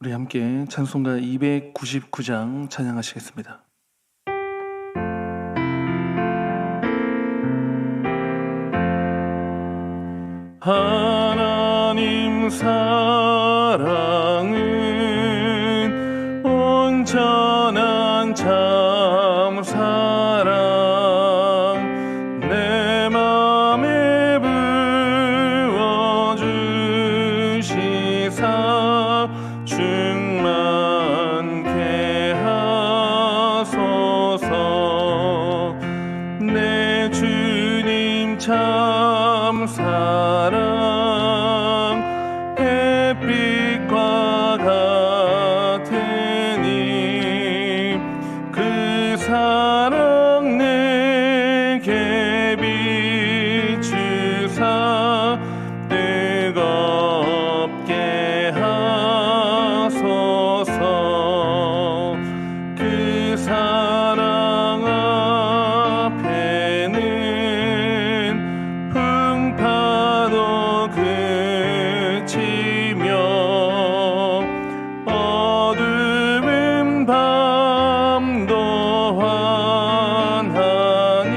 우리 함께 찬송가 299장 찬양하시겠습니다. 하나님 사랑은 온전한 참 사랑 내 맘에 부어주시사 충만케 하소서. 내 주님 참 사랑 햇빛과 같으니 그 사랑 내게 비추사 뜨겁게 하소서. 그 사랑 앞에는 풍파도 그치며 어두운 밤도 환하니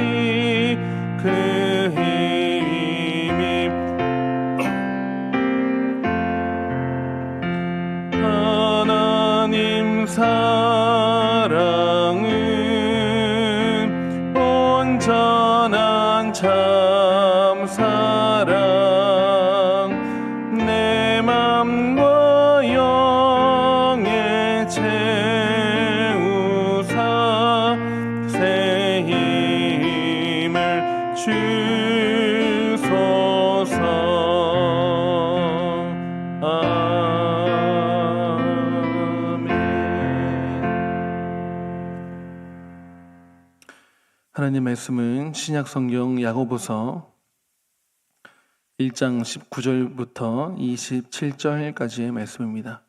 그 힘이 하나님 사랑은 온전한 참 사랑 내 맘과 영에 채우사 새 힘을 주소서. 아멘. 하나님 말씀은 신약성경 야고보서 1장 19절부터 27절까지의 말씀입니다.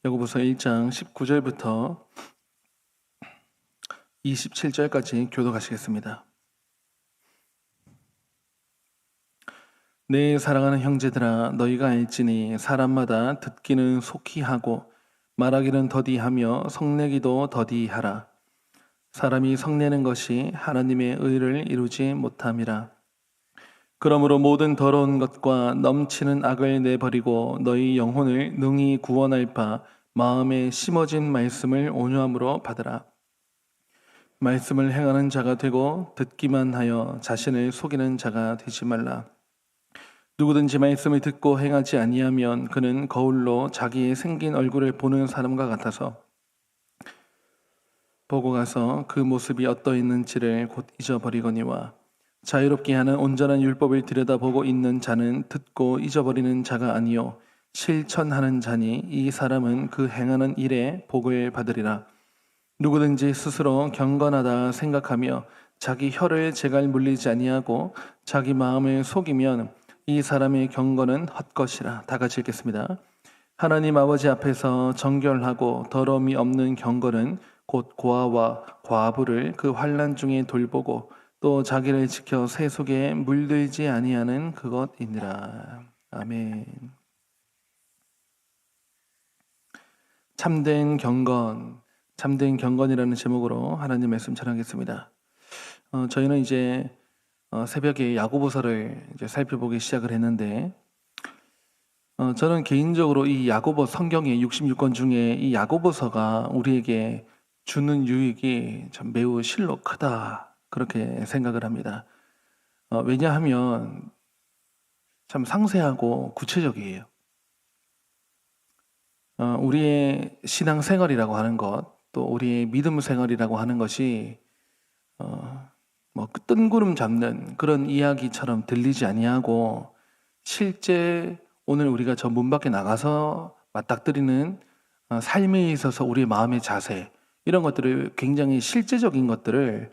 야고보서 1장 19절부터 27절까지 교독하시겠습니다. 내 사랑하는 형제들아, 너희가 알지니 사람마다 듣기는 속히 하고 말하기는 더디하며 성내기도 더디하라. 사람이 성내는 것이 하나님의 의를 이루지 못함이라. 그러므로 모든 더러운 것과 넘치는 악을 내버리고 너희 영혼을 능히 구원할 바 마음에 심어진 말씀을 온유함으로 받으라. 말씀을 행하는 자가 되고 듣기만 하여 자신을 속이는 자가 되지 말라. 누구든지 말씀을 듣고 행하지 아니하면 그는 거울로 자기의 생긴 얼굴을 보는 사람과 같아서 보고 가서 그 모습이 어떠했는지를 곧 잊어버리거니와 자유롭게 하는 온전한 율법을 들여다보고 있는 자는 듣고 잊어버리는 자가 아니요 실천하는 자니 이 사람은 그 행하는 일에 복을 받으리라. 누구든지 스스로 경건하다 생각하며 자기 혀를 제갈 물리지 아니하고 자기 마음을 속이면 이 사람의 경건은 헛것이라. 다 같이 읽겠습니다. 하나님 아버지 앞에서 정결하고 더러움이 없는 경건은 곧 고아와 과부를 그 환난 중에 돌보고 또 자기를 지켜 새 속에 물들지 아니하는 그것이니라. 아멘. 참된 경건이라는 제목으로 하나님 말씀 전하겠습니다. 저희는 이제 새벽에 야고보서를 이제 살펴보기 시작을 했는데, 저는 개인적으로 이 야고보 성경의 66권 중에 이 야고보서가 우리에게 주는 유익이 참 매우 실로 크다, 그렇게 생각을 합니다. 왜냐하면 참 상세하고 구체적이에요. 우리의 신앙 생활이라고 하는 것, 또 우리의 믿음 생활이라고 하는 것이 뜬구름 잡는 그런 이야기처럼 들리지 아니하고 실제 오늘 우리가 저 문 밖에 나가서 맞닥뜨리는 삶에 있어서 우리의 마음의 자세, 이런 것들을 굉장히 실제적인 것들을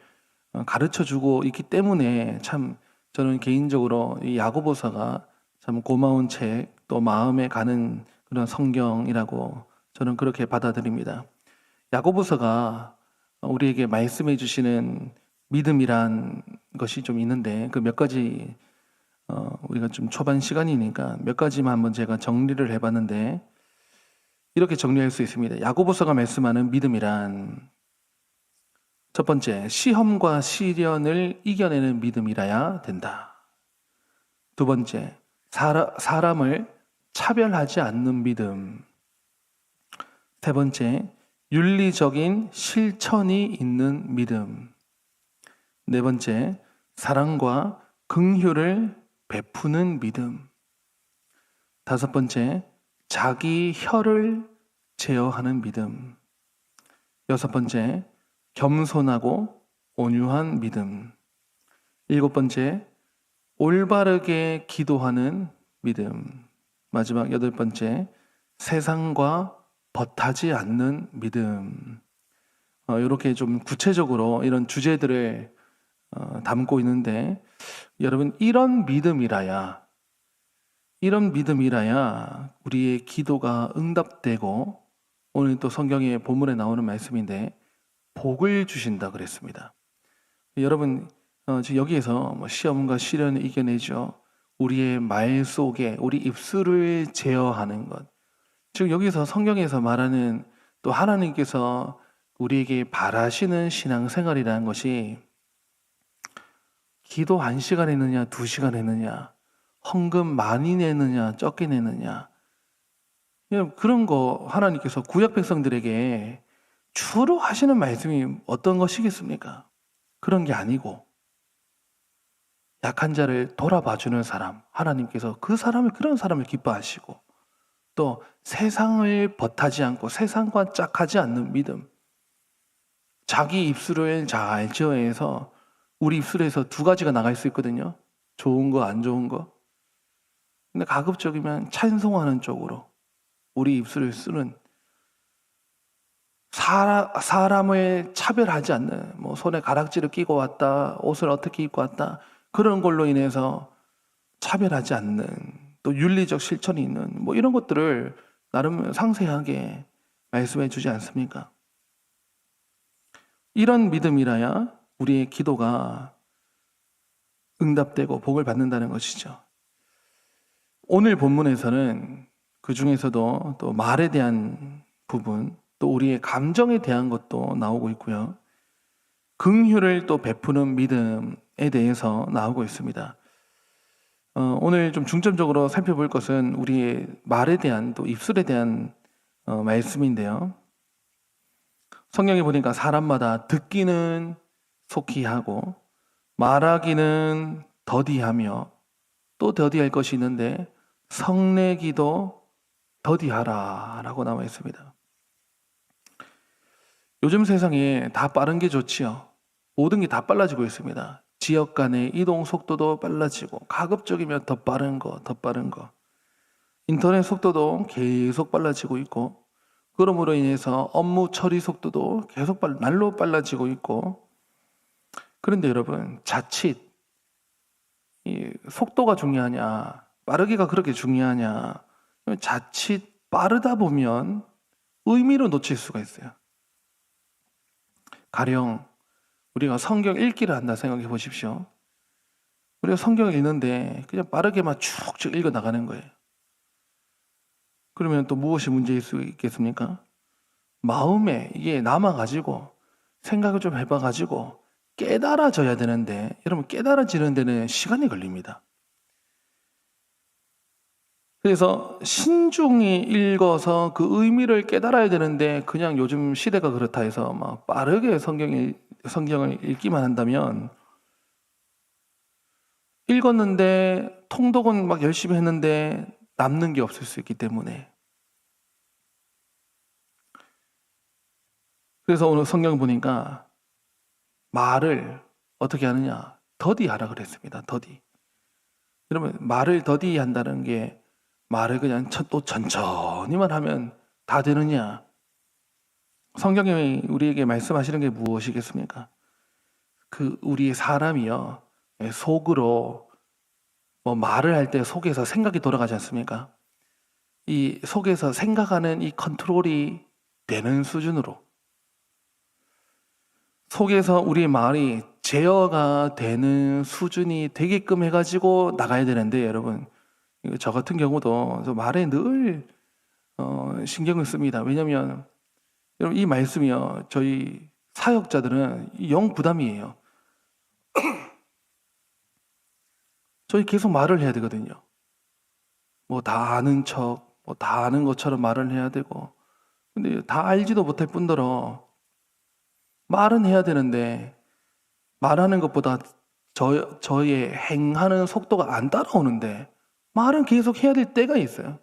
가르쳐주고 있기 때문에 참 저는 개인적으로 이 야고보서가 참 고마운 책, 또 마음에 가는 그런 성경이라고 저는 그렇게 받아들입니다. 야고보서가 우리에게 말씀해 주시는 믿음이란 것이 좀 있는데 그 몇 가지 우리가 좀 초반 시간이니까 몇 가지만 한번 제가 정리를 해봤는데 이렇게 정리할 수 있습니다. 야고보서가 말씀하는 믿음이란 첫 번째, 시험과 시련을 이겨내는 믿음이라야 된다. 두 번째, 사람을 차별하지 않는 믿음. 세 번째, 윤리적인 실천이 있는 믿음. 네 번째, 사랑과 긍휼을 베푸는 믿음. 다섯 번째, 자기 혀를 제어하는 믿음. 여섯 번째, 겸손하고 온유한 믿음. 일곱 번째, 올바르게 기도하는 믿음. 마지막 여덟 번째, 세상과 벗하지 않는 믿음. 이렇게 좀 구체적으로 이런 주제들을 담고 있는데 여러분 이런 믿음이라야 우리의 기도가 응답되고 오늘 또 성경의 본문에 나오는 말씀인데 복을 주신다 그랬습니다. 여러분 지금 여기에서 시험과 시련을 이겨내죠. 우리의 말 속에 우리 입술을 제어하는 것. 즉 여기서 성경에서 말하는 또 하나님께서 우리에게 바라시는 신앙생활이라는 것이 기도 1시간 했느냐 2시간 했느냐 헌금 많이 내느냐 적게 내느냐 그런 거 하나님께서 구약 백성들에게 주로 하시는 말씀이 어떤 것이겠습니까? 그런 게 아니고 약한 자를 돌아봐주는 사람, 하나님께서 그런 사람을 기뻐하시고 또 세상을 벗하지 않고 세상과 짝하지 않는 믿음. 자기 입술을 잘 제어해서 우리 입술에서 두 가지가 나갈 수 있거든요. 좋은 거, 안 좋은 거. 근데 가급적이면 찬송하는 쪽으로 우리 입술을 쓰는 사람을 차별하지 않는 손에 가락지를 끼고 왔다, 옷을 어떻게 입고 왔다 그런 걸로 인해서 차별하지 않는 또 윤리적 실천이 있는 이런 것들을 나름 상세하게 말씀해 주지 않습니까? 이런 믿음이라야 우리의 기도가 응답되고 복을 받는다는 것이죠. 오늘 본문에서는 그 중에서도 또 말에 대한 부분, 또 우리의 감정에 대한 것도 나오고 있고요. 긍휼을 또 베푸는 믿음에 대해서 나오고 있습니다. 오늘 좀 중점적으로 살펴볼 것은 우리의 말에 대한 또 입술에 대한 말씀인데요. 성경에 보니까 사람마다 듣기는 속히 하고 말하기는 더디하며 또 더디할 것이 있는데 성내기도 더디하라 라고 나와 있습니다. 요즘 세상에 다 빠른 게 좋지요. 모든 게 다 빨라지고 있습니다. 지역 간의 이동 속도도 빨라지고 가급적이면 더 빠른 거. 인터넷 속도도 계속 빨라지고 있고 그러므로 인해서 업무 처리 속도도 계속 날로 빨라지고 있고 그런데 여러분 자칫 이 속도가 중요하냐 빠르기가 그렇게 중요하냐 자칫 빠르다 보면 의미를 놓칠 수가 있어요. 가령 우리가 성경 읽기를 한다 생각해 보십시오. 우리가 성경을 읽는데 그냥 빠르게만 쭉쭉 읽어 나가는 거예요. 그러면 또 무엇이 문제일 수 있겠습니까? 마음에 이게 남아가지고 생각을 좀 해봐가지고 깨달아져야 되는데 여러분 깨달아지는 데는 시간이 걸립니다. 그래서 신중히 읽어서 그 의미를 깨달아야 되는데 그냥 요즘 시대가 그렇다 해서 막 빠르게 성경을 읽기만 한다면 읽었는데 통독은 막 열심히 했는데 남는 게 없을 수 있기 때문에 그래서 오늘 성경 보니까 말을 어떻게 하느냐 더디하라 그랬습니다. 더디. 여러분 말을 더디 한다는 게 말을 그냥 또 천천히만 하면 다 되느냐? 성경이 우리에게 말씀하시는 게 무엇이겠습니까? 우리 사람이요 속으로 말을 할 때 속에서 생각이 돌아가지 않습니까? 이 속에서 생각하는 이 컨트롤이 되는 수준으로 속에서 우리의 말이 제어가 되는 수준이 되게끔 해가지고 나가야 되는데, 여러분, 저 같은 경우도 저 말에 늘 신경을 씁니다. 왜냐하면 여러분, 이 말씀이요, 저희 사역자들은 영 부담이에요. 저희 계속 말을 해야 되거든요. 뭐 다 아는 척, 뭐 다 아는 것처럼 말을 해야 되고, 근데 다 알지도 못할 뿐더러 말은 해야 되는데 말하는 것보다 저의 행하는 속도가 안 따라오는데 말은 계속 해야 될 때가 있어요.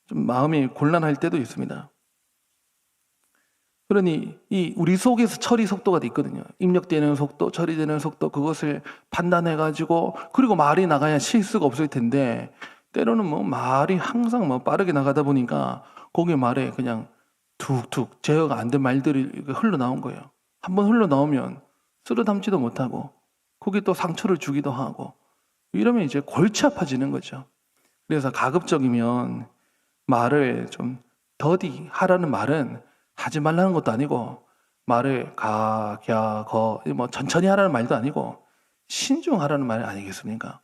좀 마음이 곤란할 때도 있습니다. 그러니 이 우리 속에서 처리 속도가 있거든요. 입력되는 속도, 처리되는 속도, 그것을 판단해가지고, 그리고 말이 나가야 실수가 없을 텐데 때로는 뭐 말이 항상 뭐 빠르게 나가다 보니까 거기 말에 그냥 툭툭 제어가 안 된 말들이 흘러나온 거예요. 한번 흘러나오면 쓸어 담지도 못하고 거기 또 상처를 주기도 하고, 이러면 이제 골치 아파지는 거죠. 그래서 가급적이면 말을 좀 더디 하라는 말은 하지 말라는 것도 아니고, 말을 가, 갸, 거, 뭐 천천히 하라는 말도 아니고 신중하라는 말 아니겠습니까?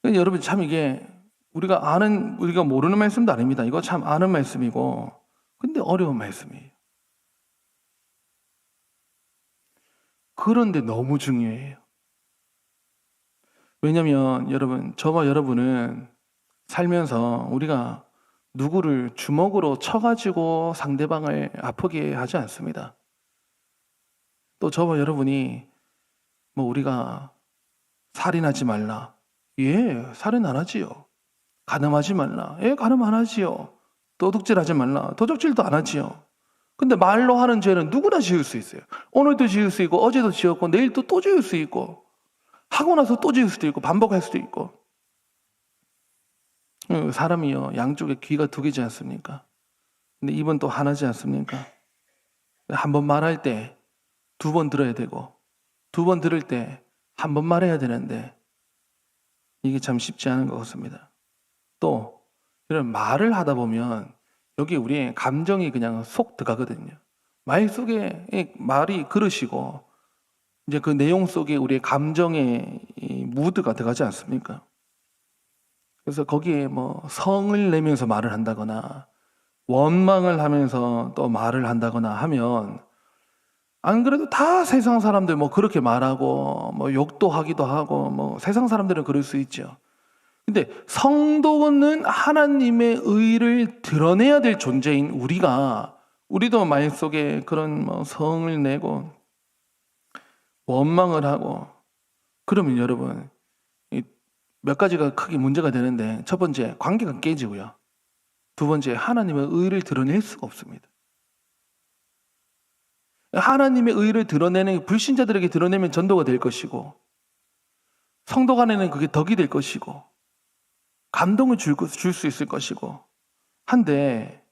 여러분, 참 이게 우리가 모르는 말씀도 아닙니다. 이거 참 아는 말씀이고, 근데 어려운 말씀이에요. 그런데 너무 중요해요. 왜냐면 여러분, 저와 여러분은 살면서 우리가 누구를 주먹으로 쳐가지고 상대방을 아프게 하지 않습니다. 또 저와 여러분이 뭐 우리가 살인하지 말라. 예, 살인 안 하지요. 간음하지 말라. 예, 간음 안 하지요. 도둑질하지 말라. 도둑질도 안 하지요. 근데 말로 하는 죄는 누구나 지을 수 있어요. 오늘도 지을 수 있고, 어제도 지었고, 내일도 또 지을 수 있고, 하고 나서 또 지을 수도 있고, 반복할 수도 있고. 사람이요, 양쪽에 귀가 두 개지 않습니까? 근데 입은 또 하나지 않습니까? 한 번 말할 때 두 번 들어야 되고, 두 번 들을 때 한 번 말해야 되는데, 이게 참 쉽지 않은 것 같습니다. 또 이런 말을 하다 보면 여기 우리의 감정이 그냥 속 들어가거든요. 말 속에 말이 그릇이고, 이제 그 내용 속에 우리의 감정의 이 무드가 들어가지 않습니까? 그래서 거기에 뭐 성을 내면서 말을 한다거나 원망을 하면서 또 말을 한다거나 하면, 안 그래도 다 세상 사람들 뭐 그렇게 말하고 뭐 욕도 하기도 하고, 뭐 세상 사람들은 그럴 수 있죠. 근데 성도는 하나님의 의를 드러내야 될 존재인 우리도 말 속에 그런 뭐 성을 내고 원망을 하고, 그러면 여러분, 몇 가지가 크게 문제가 되는데, 첫 번째, 관계가 깨지고요. 두 번째, 하나님의 의를 드러낼 수가 없습니다. 하나님의 의를 드러내는, 불신자들에게 드러내면 전도가 될 것이고, 성도 간에는 그게 덕이 될 것이고, 감동을 줄 수 있을 것이고 한데,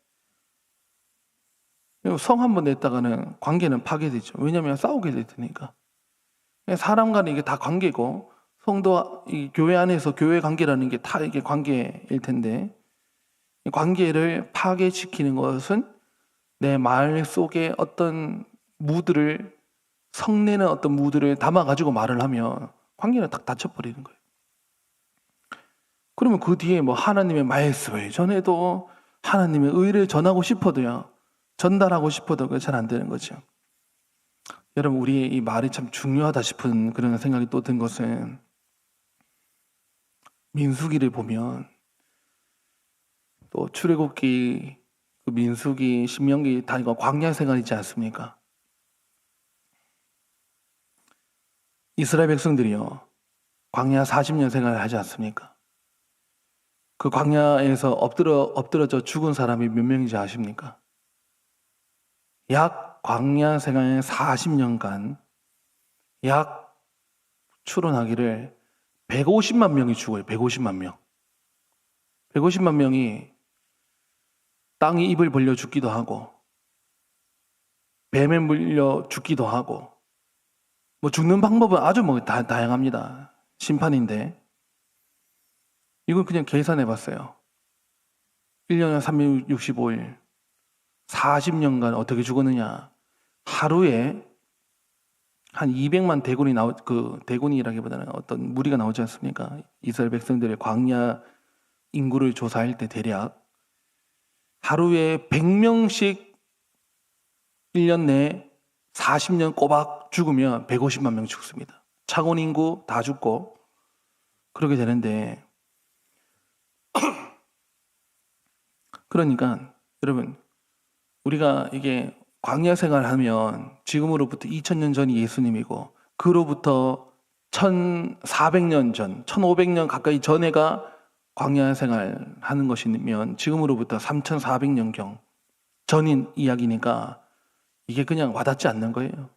성 한번 냈다가는 관계는 파괴되죠. 왜냐하면 싸우게 될 테니까. 사람 간에 이게 다 관계고, 성도, 이 교회 안에서 교회 관계라는 게 다 이게 관계일 텐데, 이 관계를 파괴시키는 것은 내 말 속에 어떤 무드를, 성내는 어떤 무드를 담아가지고 말을 하면 관계는 딱 닫혀버리는 거예요. 그러면 그 뒤에 뭐 하나님의 말씀을 전해도, 하나님의 의를 전하고 싶어도요, 전달하고 싶어도 그게 잘 안 되는 거죠. 여러분, 우리의 이 말이 참 중요하다 싶은 그런 생각이 또 든 것은, 민수기를 보면 또 출애굽기, 그 민수기, 신명기 다 이거 광야 생활이지 않습니까? 이스라엘 백성들이요, 광야 40년 생활을 하지 않습니까? 그 광야에서 엎드러져 죽은 사람이 몇 명인지 아십니까? 약 광야 생활 40년간 약 추론하기를 150만 명이 죽어요. 150만 명. 150만 명이 땅이 입을 벌려 죽기도 하고, 뱀에 물려 죽기도 하고, 뭐 죽는 방법은 아주 뭐 다양합니다. 심판인데, 이걸 그냥 계산해 봤어요. 1년에 365일 40년간 어떻게 죽었느냐? 하루에 한 200만 대군이 대군이라기보다는 어떤 무리가 나오지 않습니까? 이스라엘 백성들의 광야 인구를 조사할 때 대략 하루에 100명씩 1년 내에 40년 꼬박 죽으면 150만 명 죽습니다. 창원 인구 다 죽고 그렇게 되는데, 그러니까 여러분, 우리가 이게 광야 생활하면 지금으로부터 2000년 전이 예수님이고 그로부터 1400년 전, 1500년 가까이 전에가 광야 생활하는 것이면 지금으로부터 3400년경 전인 이야기니까 이게 그냥 와닿지 않는 거예요.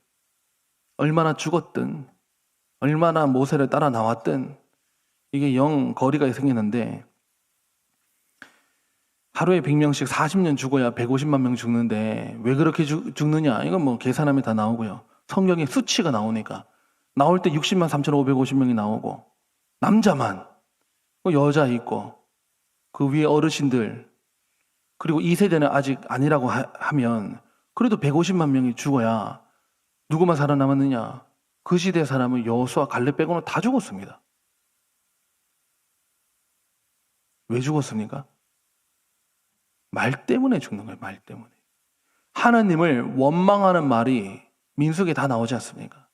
얼마나 죽었든 얼마나 모세를 따라 나왔든 이게 영 거리가 생기는데, 하루에 100명씩 40년 죽어야 150만 명 죽는데 왜 그렇게 죽느냐? 이건 뭐 계산하면 다 나오고요. 성경에 수치가 나오니까 나올 때 60만 3,550명이 나오고 남자만, 여자 있고 그 위에 어르신들, 그리고 2세대는 아직 아니라고 하면 그래도 150만 명이 죽어야 누구만 살아남았느냐? 그 시대 사람은 여호수아 갈렙 빼고는 다 죽었습니다. 왜 죽었습니까? 말 때문에 죽는 거예요. 말 때문에. 하나님을 원망하는 말이 민수기에 다 나오지 않습니까?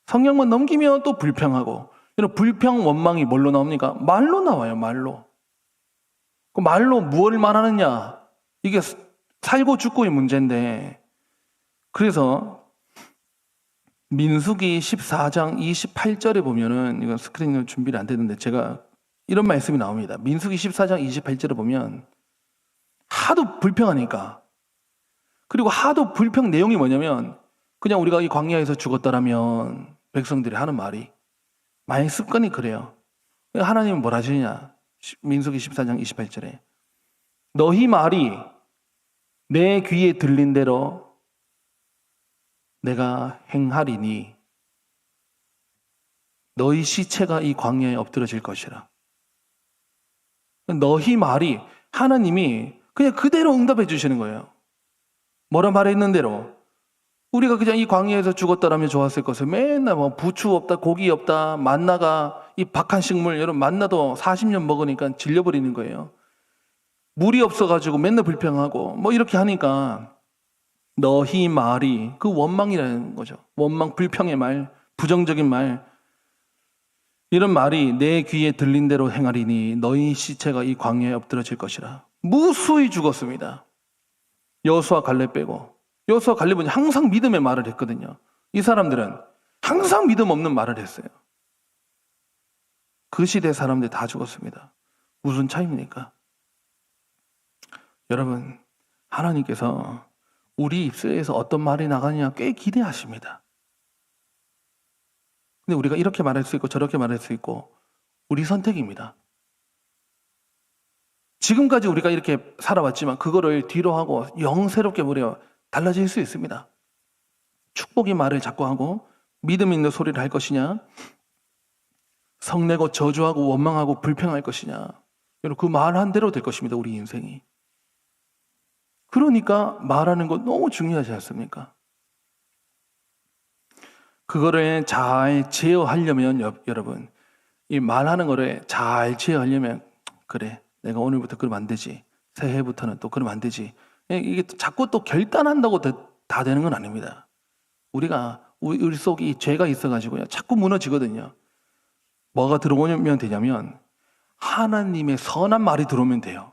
성경만 넘기면 또 불평하고, 이런 불평 원망이 뭘로 나옵니까? 말로 나와요. 말로. 그 말로 무엇을 말하느냐? 이게 살고 죽고의 문제인데, 그래서 민수기 14장 28절에 보면은, 이건 스크린으로 준비를 안 되는데 제가 이런 말씀이 나옵니다. 민수기 14장 28절에 보면 하도 불평하니까, 그리고 하도 불평 내용이 뭐냐면 그냥 우리가 이 광야에서 죽었다라면 백성들이 하는 말이 많이 습관이 그래요. 하나님은 뭐라 하시냐? 민수기 14장 28절에 너희 말이 내 귀에 들린 대로 내가 행하리니 너희 시체가 이 광야에 엎드러질 것이라. 너희 말이, 하나님이 그냥 그대로 응답해 주시는 거예요. 뭐라 말했는 대로. 우리가 그냥 이 광야에서 죽었다라면 좋았을 것을 맨날 뭐 부추 없다, 고기 없다, 만나가, 이 박한 식물, 여러분 만나도 40년 먹으니까 질려버리는 거예요. 물이 없어가지고 맨날 불평하고 뭐 이렇게 하니까 너희 말이, 그 원망이라는 거죠. 원망, 불평의 말, 부정적인 말, 이런 말이 내 귀에 들린 대로 행하리니 너희 시체가 이 광야에 엎드러질 것이라. 무수히 죽었습니다. 여호수아 갈렙 빼고. 여호수아 갈렙은 항상 믿음의 말을 했거든요. 이 사람들은 항상 믿음 없는 말을 했어요. 그 시대 사람들 다 죽었습니다. 무슨 차이입니까? 여러분, 하나님께서 우리 입술에서 어떤 말이 나가느냐 꽤 기대하십니다. 근데 우리가 이렇게 말할 수 있고 저렇게 말할 수 있고 우리 선택입니다. 지금까지 우리가 이렇게 살아왔지만 그거를 뒤로 하고 영새롭게 우리가 달라질 수 있습니다. 축복의 말을 자꾸 하고 믿음 있는 소리를 할 것이냐, 성내고 저주하고 원망하고 불평할 것이냐, 그 말한 대로 될 것입니다. 우리 인생이. 그러니까 말하는 거 너무 중요하지 않습니까? 그거를 잘 제어하려면 여러분, 이 말하는 거를 잘 제어하려면, 그래, 내가 오늘부터 그러면 안 되지, 새해부터는 또 그러면 안 되지, 이게 자꾸 또 결단한다고 다 되는 건 아닙니다. 우리가 우리 속이 죄가 있어가지고요 자꾸 무너지거든요. 뭐가 들어오면 되냐면 하나님의 선한 말이 들어오면 돼요.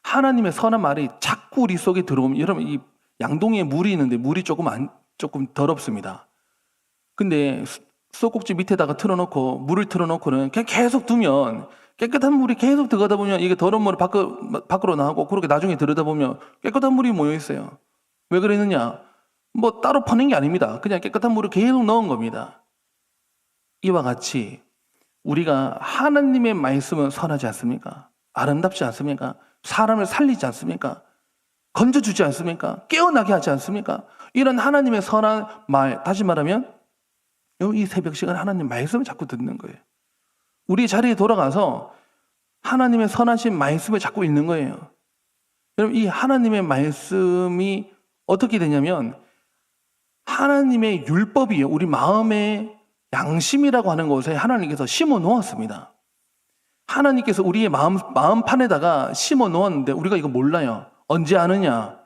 하나님의 선한 말이 자꾸 우리 속에 들어오면, 여러분 이 양동이에 물이 있는데 물이 조금 더럽습니다. 근데 수도꼭지 밑에다가 틀어놓고 물을 틀어놓고는 그냥 계속 두면, 깨끗한 물이 계속 들어가다 보면 이게 더러운 물이 밖으로 나오고, 그렇게 나중에 들여다보면 깨끗한 물이 모여 있어요. 왜 그랬느냐? 뭐 따로 퍼낸 게 아닙니다. 그냥 깨끗한 물을 계속 넣은 겁니다. 이와 같이 우리가 하나님의 말씀은 선하지 않습니까? 아름답지 않습니까? 사람을 살리지 않습니까? 건져주지 않습니까? 깨어나게 하지 않습니까? 이런 하나님의 선한 말, 다시 말하면 이 새벽 시간 하나님 말씀을 자꾸 듣는 거예요. 우리 자리에 돌아가서 하나님의 선하신 말씀을 자꾸 읽는 거예요. 여러분, 이 하나님의 말씀이 어떻게 되냐면 하나님의 율법이요, 우리 마음의 양심이라고 하는 곳에 하나님께서 심어 놓았습니다. 하나님께서 우리의 마음판에다가 심어 놓았는데 우리가 이거 몰라요. 언제 아느냐?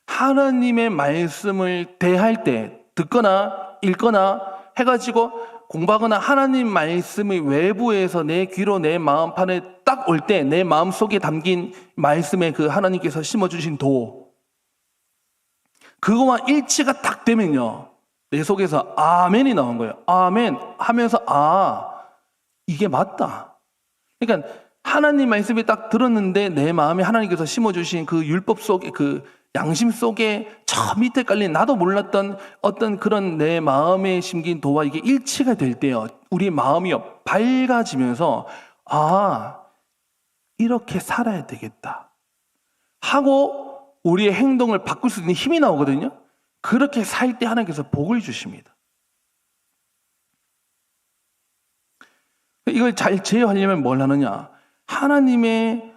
하나님의 말씀을 대할 때, 듣거나 읽거나 해가지고 공부하거나 하나님 말씀이 외부에서 내 귀로 내 마음판에 딱 올 때 내 마음속에 담긴 말씀에 그 하나님께서 심어주신 도, 그거와 일치가 딱 되면요, 내 속에서 아멘이 나온 거예요. 아멘 하면서 이게 맞다. 그러니까 하나님 말씀이 딱 들었는데 내 마음에 하나님께서 심어주신 그 율법 속에, 그 양심 속에 저 밑에 깔린 나도 몰랐던 어떤 그런 내 마음에 심긴 도와 이게 일치가 될 때요, 우리 마음이요 밝아지면서 이렇게 살아야 되겠다 하고 우리의 행동을 바꿀 수 있는 힘이 나오거든요. 그렇게 살 때 하나님께서 복을 주십니다. 이걸 잘 제어하려면 뭘 하느냐? 하나님의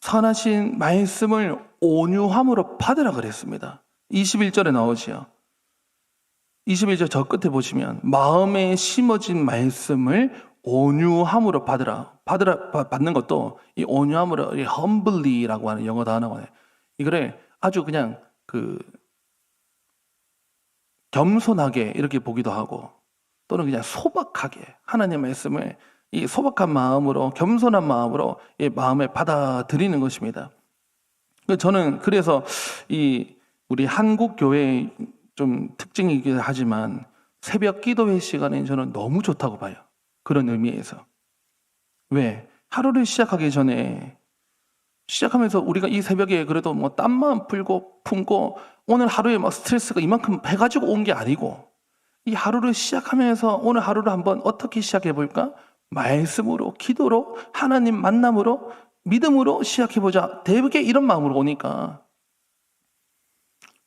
선하신 말씀을 온유함으로 받으라 그랬습니다. 21절에 나오지요. 21절 저 끝에 보시면 마음에 심어진 말씀을 온유함으로 받는 것도 이 온유함으로 humbly라고 하는 영어 단어가 이거를 아주 그냥 겸손하게 이렇게 보기도 하고, 또는 그냥 소박하게 하나님의 말씀을 이 소박한 마음으로, 겸손한 마음으로 이 마음에 받아들이는 것입니다. 저는 그래서 이 우리 한국 교회의 좀 특징이긴 하지만 새벽 기도회 시간에 저는 너무 좋다고 봐요. 그런 의미에서. 왜? 하루를 시작하기 전에 시작하면서 우리가 이 새벽에 그래도 뭐 땀만 품고 오늘 하루에 막 스트레스가 이만큼 해가지고 온 게 아니고, 이 하루를 시작하면서 오늘 하루를 한번 어떻게 시작해 볼까? 말씀으로, 기도로, 하나님 만남으로, 믿음으로 시작해보자. 대개 이런 마음으로 오니까,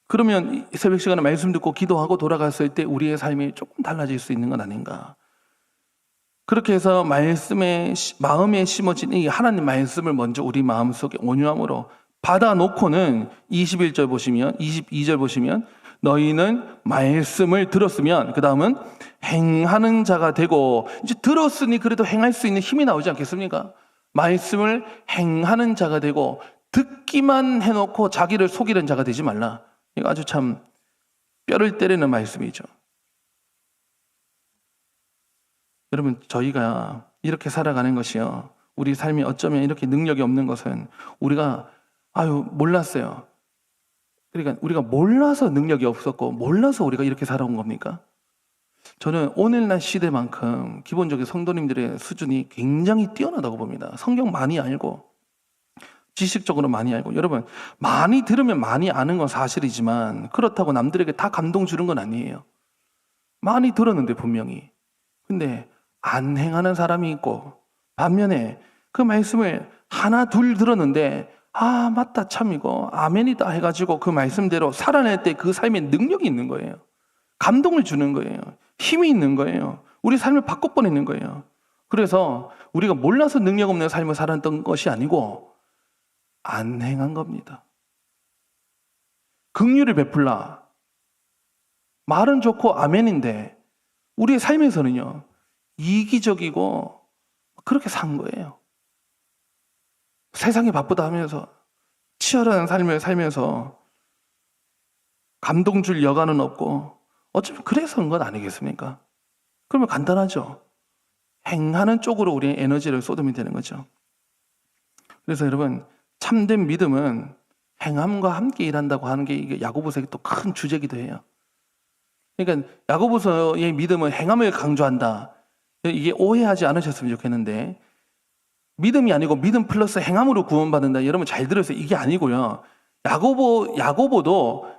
그러면 새벽 시간에 말씀 듣고 기도하고 돌아갔을 때 우리의 삶이 조금 달라질 수 있는 건 아닌가. 그렇게 해서 마음에 심어진 이 하나님 말씀을 먼저 우리 마음속에 온유함으로 받아놓고는 21절 보시면, 22절 보시면 너희는 말씀을 들었으면, 그 다음은 행하는 자가 되고, 이제 들었으니 그래도 행할 수 있는 힘이 나오지 않겠습니까? 말씀을 행하는 자가 되고, 듣기만 해놓고 자기를 속이는 자가 되지 말라. 이거 아주 참 뼈를 때리는 말씀이죠. 여러분, 저희가 이렇게 살아가는 것이요, 우리 삶이 어쩌면 이렇게 능력이 없는 것은 우리가 몰랐어요. 그러니까 우리가 몰라서 능력이 없었고, 몰라서 우리가 이렇게 살아온 겁니까? 저는 오늘날 시대만큼 기본적인 성도님들의 수준이 굉장히 뛰어나다고 봅니다. 성경 많이 알고, 지식적으로 많이 알고. 여러분, 많이 들으면 많이 아는 건 사실이지만 그렇다고 남들에게 다 감동 주는 건 아니에요. 많이 들었는데 분명히. 근데 안 행하는 사람이 있고, 반면에 그 말씀을 하나 둘 들었는데 맞다, 참 이거 아멘이다 해가지고 그 말씀대로 살아낼 때 그 삶에 능력이 있는 거예요. 감동을 주는 거예요. 힘이 있는 거예요. 우리 삶을 바꿔버리는 거예요. 그래서 우리가 몰라서 능력 없는 삶을 살았던 것이 아니고 안 행한 겁니다. 긍휼을 베풀라, 말은 좋고 아멘인데 우리의 삶에서는요, 이기적이고 그렇게 산 거예요. 세상이 바쁘다 하면서 치열한 삶을 살면서 감동 줄 여간은 없고, 어쩌면 그래서 그런 건 아니겠습니까? 그러면 간단하죠. 행하는 쪽으로 우리의 에너지를 쏟으면 되는 거죠. 그래서 여러분, 참된 믿음은 행함과 함께 일한다고 하는 게 이게 야고보서의 또 큰 주제기도 해요. 그러니까 야고보서의 믿음은 행함을 강조한다. 이게 오해하지 않으셨으면 좋겠는데, 믿음이 아니고 믿음 플러스 행함으로 구원받는다. 여러분 잘 들으세요. 이게 아니고요. 야고보도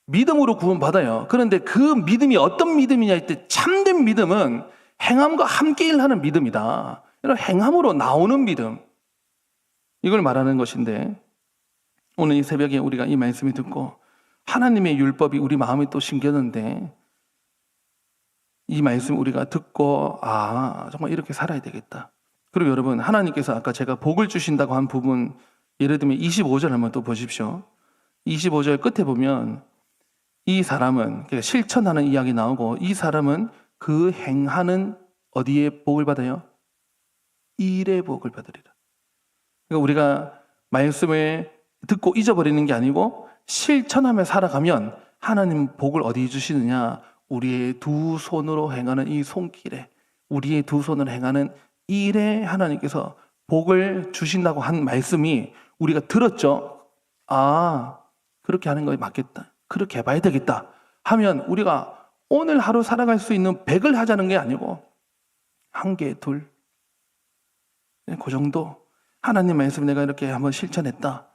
믿음으로 구원받아요. 그런데 그 믿음이 어떤 믿음이냐 할 때, 참된 믿음은 행함과 함께 일하는 믿음이다. 이런 행함으로 나오는 믿음, 이걸 말하는 것인데, 오늘 이 새벽에 우리가 이 말씀을 듣고 하나님의 율법이 우리 마음에 또 심겼는데, 이 말씀 우리가 듣고 정말 이렇게 살아야 되겠다. 그리고 여러분, 하나님께서 아까 제가 복을 주신다고 한 부분, 예를 들면 25절 한번 또 보십시오. 25절 끝에 보면 이 사람은 그러니까 실천하는 이야기 나오고 이 사람은 그 행하는 어디에 복을 받아요? 일의 복을 받으리라. 그러니까 우리가 말씀을 듣고 잊어버리는 게 아니고 실천하며 살아가면 하나님 복을 어디 주시느냐? 우리의 두 손으로 행하는 이 손길에, 우리의 두 손으로 행하는 일에 하나님께서 복을 주신다고 한 말씀이 우리가 들었죠. 아, 그렇게 하는 거에 맞겠다. 그렇게 해봐야 되겠다 하면 우리가 오늘 하루 살아갈 수 있는 100을 하자는 게 아니고 1개, 2, 그 정도. 하나님 말씀 내가 이렇게 한번 실천했다.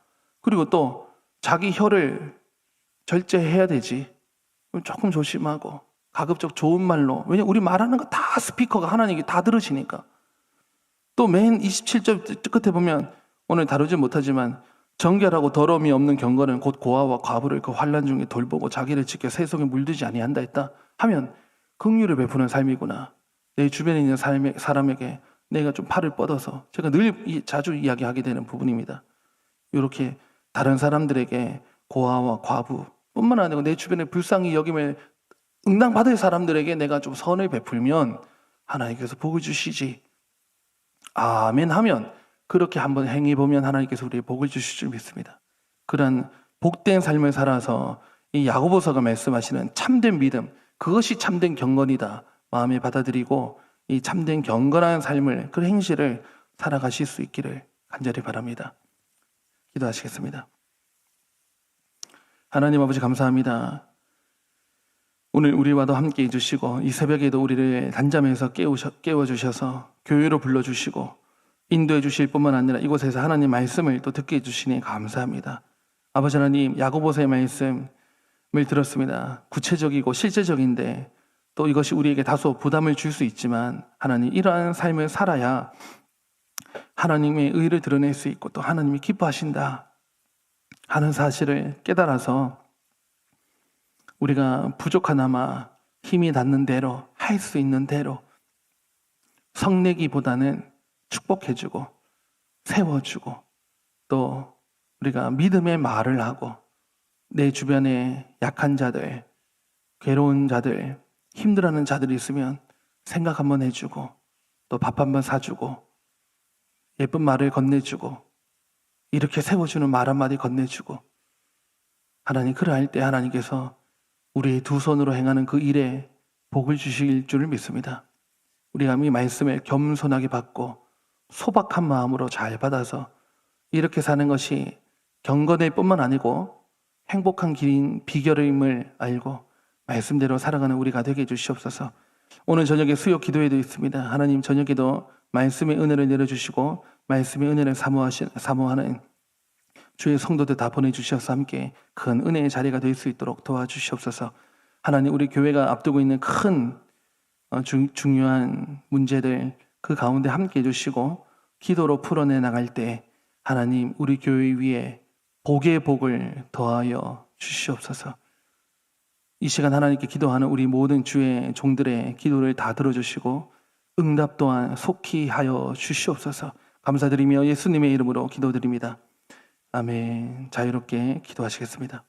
그리고 또 자기 혀를 절제해야 되지. 조금 조심하고 가급적 좋은 말로. 왜냐면 우리 말하는 거 다 스피커가 하나님이 다 들으시니까. 또 맨 27절 끝에 보면 오늘 다루지 못하지만 정결하고 더러움이 없는 경건은 곧 고아와 과부를 그 환난 중에 돌보고 자기를 지켜 세속에 물들지 아니한다 했다 하면 긍휼을 베푸는 삶이구나. 내 주변에 있는 사람에게 내가 좀 팔을 뻗어서, 제가 늘 자주 이야기하게 되는 부분입니다. 이렇게 다른 사람들에게 고아와 과부 뿐만 아니고 내 주변에 불쌍히 여김을 응당받을 사람들에게 내가 좀 선을 베풀면 하나님께서 복을 주시지. 아멘 하면 그렇게 한번 행해보면 하나님께서 우리에게 복을 주실 줄 믿습니다. 그런 복된 삶을 살아서 이 야고보서가 말씀하시는 참된 믿음, 그것이 참된 경건이다 마음에 받아들이고 이 참된 경건한 삶을, 그 행실을 살아가실 수 있기를 간절히 바랍니다. 기도하시겠습니다. 하나님 아버지 감사합니다. 오늘 우리와도 함께 해주시고 이 새벽에도 우리를 단잠에서 깨워주셔서 교회로 불러주시고 인도해 주실 뿐만 아니라 이곳에서 하나님 말씀을 또 듣게 해주시니 감사합니다. 아버지 하나님, 야고보서의 말씀을 들었습니다. 구체적이고 실제적인데 또 이것이 우리에게 다소 부담을 줄 수 있지만 하나님, 이러한 삶을 살아야 하나님의 의를 드러낼 수 있고 또 하나님이 기뻐하신다 하는 사실을 깨달아서 우리가 부족하나마 힘이 닿는 대로, 할 수 있는 대로 성내기보다는 축복해주고 세워주고 또 우리가 믿음의 말을 하고 내 주변에 약한 자들, 괴로운 자들, 힘들어하는 자들이 있으면 생각 한번 해주고 또 밥 한번 사주고 예쁜 말을 건네주고 이렇게 세워주는 말 한마디 건네주고 하나님, 그러할 때 하나님께서 우리의 두 손으로 행하는 그 일에 복을 주실 줄을 믿습니다. 우리가 이 말씀을 겸손하게 받고 소박한 마음으로 잘 받아서 이렇게 사는 것이 경건일 뿐만 아니고 행복한 길인 비결임을 알고 말씀대로 살아가는 우리가 되게 해주시옵소서. 오늘 저녁에 수요 기도회도 있습니다. 하나님, 저녁에도 말씀의 은혜를 내려주시고 말씀의 은혜를 사모하는 주의 성도들 다 보내주셔서 함께 큰 은혜의 자리가 될 수 있도록 도와주시옵소서. 하나님, 우리 교회가 앞두고 있는 큰 중요한 문제들 그 가운데 함께 해주시고 기도로 풀어내 나갈 때 하나님, 우리 교회 위에 복의 복을 더하여 주시옵소서. 이 시간 하나님께 기도하는 우리 모든 주의 종들의 기도를 다 들어주시고 응답 또한 속히 하여 주시옵소서. 감사드리며 예수님의 이름으로 기도드립니다. 아멘. 자유롭게 기도하시겠습니다.